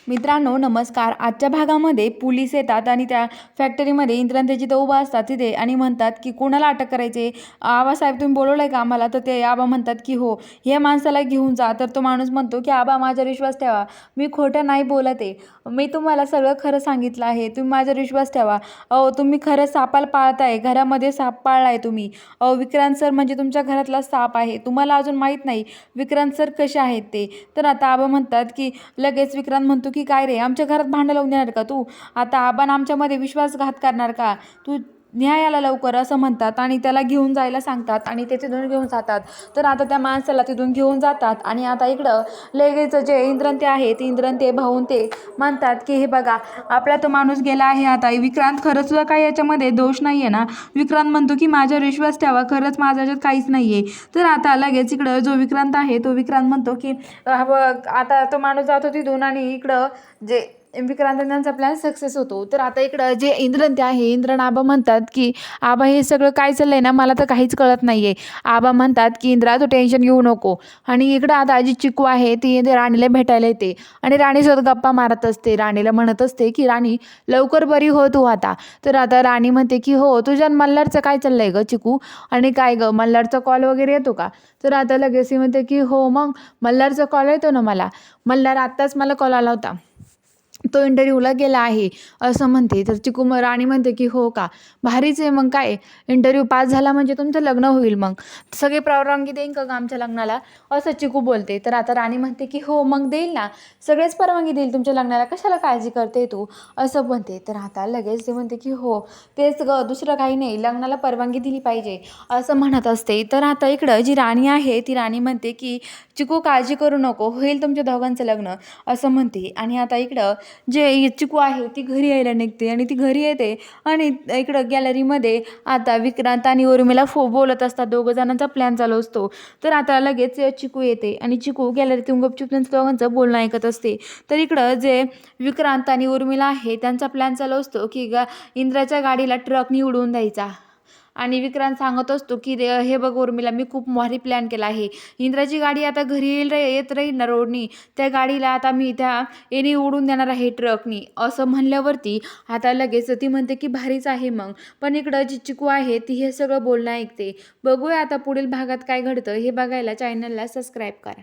मित्रांनो नमस्कार. आजच्या भागामध्ये पोलीस येतात आणि त्या फॅक्टरीमध्ये इंद्रांते जिथं उभा असतात तिथे आणि म्हणतात की कोणाला अटक करायचे. आबासाहेब तुम्ही बोलवलंय का आम्हाला? तर ते आबा म्हणतात की हो, हे माणसाला घेऊन जा. तर तो माणूस म्हणतो की आबा माझ्यावर विश्वास ठेवा, मी खोटं नाही बोलत आहे, मी तुम्हाला सगळं खरं सांगितलं आहे, तुम्ही माझ्यावर विश्वास ठेवा. अहो तुम्ही खरं सापाला पाळताय, घरामध्ये साप पाळलाय तुम्ही. अहो विक्रांत सर म्हणजे तुमच्या घरातला साप आहे, तुम्हाला अजून माहीत नाही विक्रांत सर कसे आहेत ते. तर आता आबा म्हणतात की लगेच विक्रांत म्हणतो की काय रे, आमच्या घरात भांडं लावून देणार का तू? आता आबान आमच्यामध्ये विश्वासघात करणार का तू? न्यायाला लवकर असं म्हणतात आणि त्याला घेऊन जायला सांगतात आणि ते तिथून घेऊन जातात. तर आता त्या माणसाला तिथून घेऊन जातात आणि आता इकडं लगेच जे इंद्रंते आहेत, इंद्रंते भाऊन ते म्हणतात की हे बघा आपला तो माणूस गेला आहे. आता विक्रांत खरंच तुझा काही याच्यामध्ये दोष नाही आहे ना? विक्रांत म्हणतो की माझ्यावर विश्वास ठेवा, खरंच माझ्या याच्यात काहीच नाही आहे. तर आता लगेच इकडं जो विक्रांत आहे तो विक्रांत म्हणतो की आता तो माणूस जातो तिथून आणि इकडं जे विक्रांत त्यांचा प्लॅन सक्सेस होतो. तर आता इकडं जे इंद्रन ते आहे, इंद्रन आबा म्हणतात की आबा हे सगळं काय चाललंय ना, मला तर काहीच कळत नाहीये. आबा म्हणतात की इंद्रा तू टेन्शन घेऊ नको. आणि इकडं आता आजी चिकू आहे ती राणीला भेटायला येते आणि राणीसोबत गप्पा मारत असते. राणीला म्हणत असते की राणी लवकर बरी हो तू आता. तर आता राणी म्हणते की हो, तुझ्या मल्हारचं काय चाललंय ग चिकू? आणि काय ग मल्हारचा कॉल वगैरे येतो का? तर आता लगेच ती म्हणते की हो मग मल्हारचा कॉल येतो ना मला, मल्हार आत्ताच मला कॉल आला होता, तो इंटरव्ह्यूला गेला आहे असं म्हणते. तर चिकू राणी म्हणते की हो का, भारीच आहे मग, काय इंटरव्ह्यू पास झाला म्हणजे तुमचं लग्न होईल, मग सगळी परवानगी देईन का आमच्या लग्नाला असं चिकू बोलते. तर आता राणी म्हणते की हो मग देईल ना, सगळेच परवानगी देईल तुमच्या लग्नाला, कशाला काळजी करते तू असं म्हणते. तर आता लगेच ते म्हणते की हो तेच ग, दुसरं काही नाही, लग्नाला परवानगी दिली पाहिजे असं म्हणत असते. तर आता इकडं जी राणी आहे ती राणी म्हणते की चिकू काळजी करू नको, होईल तुमच्या दोघांचं लग्न असं म्हणते. आणि आता इकडं जे चिकू आहे ती घरी यायला निघते आणि ती घरी येते आणि इकडं गॅलरीमध्ये आता विक्रांत आणि उर्मिला बोलत असतात, दोघं जणांचा प्लॅन चालू असतो. तर आता लगेच चिकू येते आणि चिकू गॅलरीतून गपचूप त्यांचं दोघांचं बोलणं ऐकत असते. तर इकडं जे विक्रांत आणि उर्मिला आहे त्यांचा प्लॅन चालू असतो की इंद्राच्या गाडीला ट्रकनी उडवून द्यायचा. आणि विक्रांत सांगत असतो की हे बघ उर्मिला, मी खूप भारी प्लॅन केला आहे, इंद्राची गाडी आता घरी येत राहील ना रोडनी, त्या गाडीला आता मी त्या एनी उडून देणार आहे ट्रकनी असं म्हणल्यावरती आता लगेच ती म्हणते की भारीच आहे मग. पण इकडं जी चिकू आहे ती हे सगळं बोलणं ऐकते. बघूया आता पुढील भागात काय घडतं, हे बघायला चॅनलला सबस्क्राईब करा.